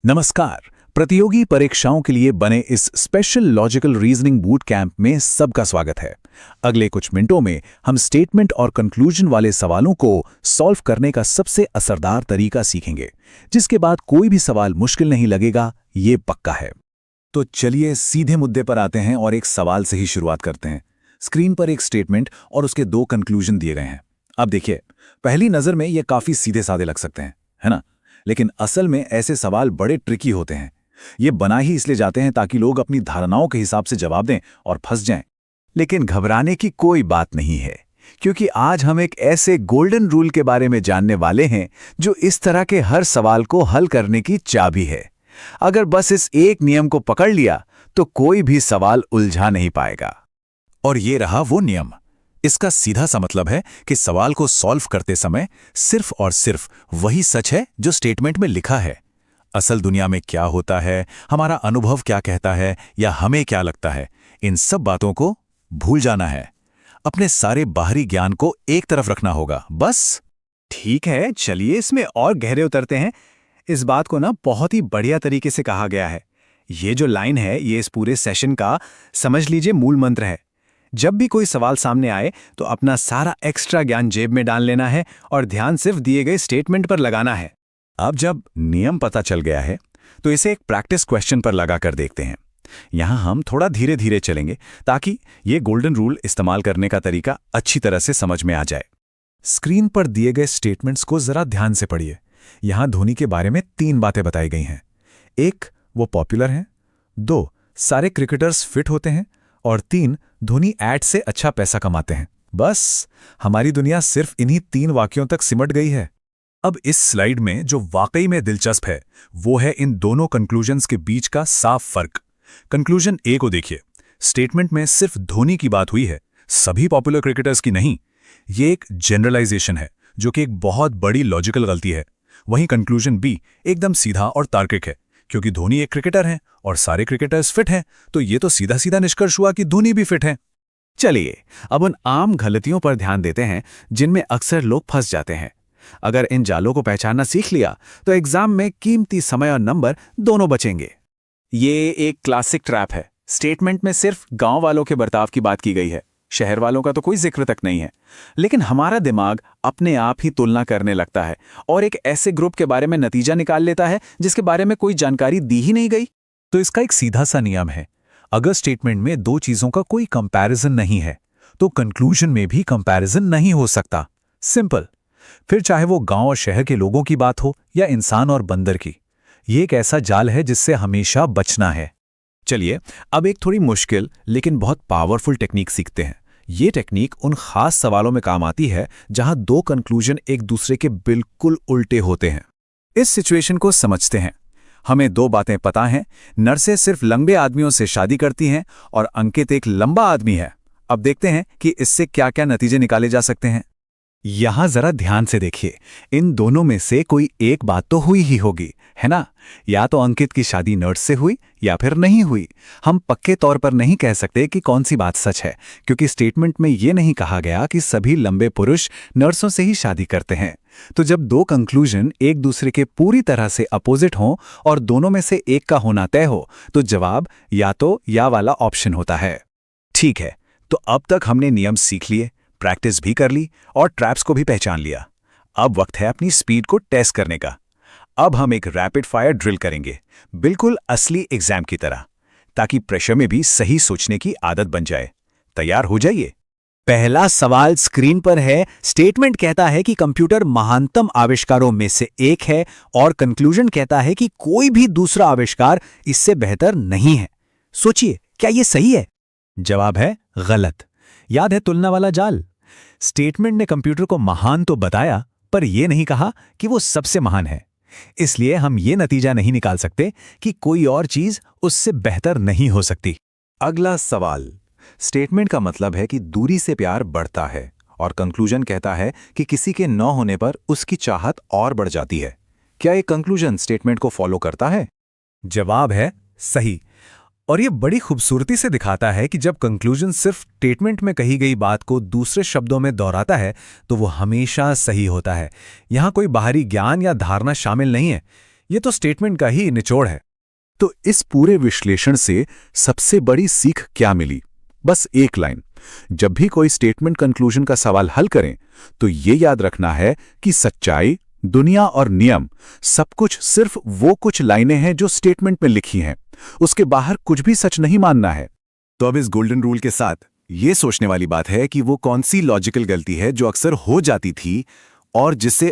नमस्कार। प्रतियोगी परीक्षाओं के लिए बने इस special logical reasoning boot camp में सबका स्वागत है। अगले कुछ मिनटों में हम स्टेटमेंट और कंक्लूजन वाले सवालों को सॉल्व करने का सबसे असरदार तरीका सीखेंगे, जिसके बाद कोई भी सवाल मुश्किल नहीं लगेगा, ये पक्का है। तो चलिए सीधे मुद्दे पर आते हैं और एक सवाल से ही शुरुआत करते हैं। स्क्रीन पर एक स्टेटमेंट और उसके दो कंक्लूजन दिए गए हैं। अब देखिए, पहली नज़र में ये काफ़ी सीधे साधे लग सकते हैं, है ना? लेकिन असल में ऐसे सवाल बड़े ट्रिकी होते हैं। ये बना ही इसलिए जाते हैं ताकि लोग अपनी धारणाओं के हिसाब से जवाब दें और फंस जाएं। लेकिन घबराने की कोई बात नहीं है, क्योंकि आज हम एक ऐसे गोल्डन रूल के बारे में जानने वाले हैं जो इस तरह के हर सवाल को हल करने की चाबी है। अगर बस इस एक नियम को पकड़ लिया तो कोई भी सवाल उलझा नहीं पाएगा। और ये रहा वो नियम। इसका सीधा सा मतलब है कि सवाल को सॉल्व करते समय सिर्फ और सिर्फ वही सच है जो स्टेटमेंट में लिखा है। असल दुनिया में क्या होता है, हमारा अनुभव क्या कहता है या हमें क्या लगता है, इन सब बातों को भूल जाना है। अपने सारे बाहरी ज्ञान को एक तरफ रखना होगा, बस। ठीक है, चलिए इसमें और गहरे उतरते हैं। इस बात को ना बहुत ही बढ़िया तरीके से कहा गया है। ये जो लाइन है, ये इस पूरे सेशन का समझ लीजिए मूल मंत्र है। जब भी कोई सवाल सामने आए तो अपना सारा एक्स्ट्रा ज्ञान जेब में डाल लेना है और ध्यान सिर्फ दिए गए स्टेटमेंट पर लगाना है। अब जब नियम पता चल गया है तो इसे एक प्रैक्टिस क्वेश्चन पर लगा कर देखते हैं। यहां हम थोड़ा धीरे धीरे चलेंगे ताकि ये गोल्डन रूल इस्तेमाल करने का तरीका अच्छी तरह से समझ में आ जाए। स्क्रीन पर दिए गए स्टेटमेंट्स को जरा ध्यान से पढ़िए। यहां धोनी के बारे में 3 बातें बताई गई हैं। 1, वो पॉपुलर हैं। 2, सारे क्रिकेटर्स फिट होते हैं। और 3, धोनी एड से अच्छा पैसा कमाते हैं। बस, हमारी दुनिया सिर्फ इन्हीं 3 वाक्यों तक सिमट गई है। अब इस स्लाइड में जो वाकई में दिलचस्प है वो है इन दोनों कंक्लूजन्स के बीच का साफ फर्क। कंक्लूजन ए को देखिए। स्टेटमेंट में सिर्फ धोनी की बात हुई है, सभी पॉपुलर क्रिकेटर्स की नहीं। ये एक जनरलाइजेशन है जो कि एक बहुत बड़ी लॉजिकल गलती है। वहीं कंक्लूजन बी एकदम सीधा और तार्किक है, क्योंकि धोनी एक क्रिकेटर हैं और सारे क्रिकेटर्स फिट हैं, तो ये तो सीधा सीधा निष्कर्ष हुआ कि धोनी भी फिट हैं। चलिए अब उन आम गलतियों पर ध्यान देते हैं जिनमें अक्सर लोग फंस जाते हैं। अगर इन जालों को पहचानना सीख लिया तो एग्जाम में कीमती समय और नंबर दोनों बचेंगे। ये एक क्लासिक ट्रैप है। स्टेटमेंट में सिर्फ गांव वालों के बर्ताव की बात की गई है, शहर वालों का तो कोई जिक्र तक नहीं है। लेकिन हमारा दिमाग अपने आप ही तुलना करने लगता है और एक ऐसे ग्रुप के बारे में नतीजा निकाल लेता है जिसके बारे में कोई जानकारी दी ही नहीं गई। तो इसका एक सीधा सा नियम है, अगर स्टेटमेंट में 2 चीजों का कोई कंपैरिजन नहीं है तो कंक्लूजन में भी कंपैरिजन नहीं हो सकता। सिंपल। फिर चाहे वो गांव और शहर के लोगों की बात हो या इंसान और बंदर की, ये एक ऐसा जाल है जिससे हमेशा बचना है। चलिए अब एक थोड़ी मुश्किल लेकिन बहुत पावरफुल टेक्निक सीखते हैं। ये टेक्निक उन खास सवालों में काम आती है जहां 2 कंक्लूजन एक दूसरे के बिल्कुल उल्टे होते हैं। इस सिचुएशन को समझते हैं। हमें 2 बातें पता हैं। नर्सें सिर्फ लंबे आदमियों से शादी करती हैं और अंकित एक लंबा आदमी है। अब देखते हैं कि इससे क्या क्या नतीजे निकाले जा सकते हैं। यहां जरा ध्यान से देखिए। इन दोनों में से कोई एक बात तो हुई ही होगी, है ना? या तो अंकित की शादी नर्स से हुई या फिर नहीं हुई। हम पक्के तौर पर नहीं कह सकते कि कौन सी बात सच है, क्योंकि स्टेटमेंट में यह नहीं कहा गया कि सभी लंबे पुरुष नर्सों से ही शादी करते हैं। तो जब 2 कंक्लूजन एक दूसरे के पूरी तरह से अपोजिट हों और दोनों में से एक का होना तय हो, तो जवाब या तो या वाला ऑप्शन होता है। ठीक है, तो अब तक हमने नियम सीख लिए, प्रैक्टिस भी कर ली और ट्रैप्स को भी पहचान लिया। अब वक्त है अपनी स्पीड को टेस्ट करने का। अब हम एक रैपिड फायर ड्रिल करेंगे, बिल्कुल असली एग्जाम की तरह, ताकि प्रेशर में भी सही सोचने की आदत बन जाए। तैयार हो जाइए। पहला सवाल स्क्रीन पर है। स्टेटमेंट कहता है कि कंप्यूटर महानतम आविष्कारों में से एक है और कंक्लूजन कहता है कि कोई भी दूसरा आविष्कार इससे बेहतर नहीं है। सोचिए, क्या यह सही है? जवाब है गलत। याद है तुलना वाला जाल? स्टेटमेंट ने कंप्यूटर को महान तो बताया, पर यह नहीं कहा कि वो सबसे महान है। इसलिए हम ये नतीजा नहीं निकाल सकते कि कोई और चीज उससे बेहतर नहीं हो सकती। अगला सवाल। स्टेटमेंट का मतलब है कि दूरी से प्यार बढ़ता है और कंक्लूजन कहता है कि किसी के न होने पर उसकी चाहत और बढ़ जाती है। क्या ये कंक्लूजन स्टेटमेंट को फॉलो करता है? जवाब है सही। और ये बड़ी खूबसूरती से दिखाता है कि जब कंक्लूजन सिर्फ स्टेटमेंट में कही गई बात को दूसरे शब्दों में दोहराता है तो वो हमेशा सही होता है। यहां कोई बाहरी ज्ञान या धारणा शामिल नहीं है। ये तो स्टेटमेंट का ही निचोड़ है। तो इस पूरे विश्लेषण से सबसे बड़ी सीख क्या मिली? बस एक लाइन। जब भी कोई स्टेटमेंट कंक्लूजन का सवाल हल करें तो ये याद रखना है कि सच्चाई, दुनिया और नियम सब कुछ सिर्फ वो कुछ लाइनें हैं जो स्टेटमेंट में लिखी हैं। उसके बाहर कुछ भी सच नहीं मानना है। तो अब इस गोल्डन रूल के साथ ये सोचने वाली बात है कि वो कौन सी लॉजिकल गलती है जो अक्सर हो जाती थी और जिससे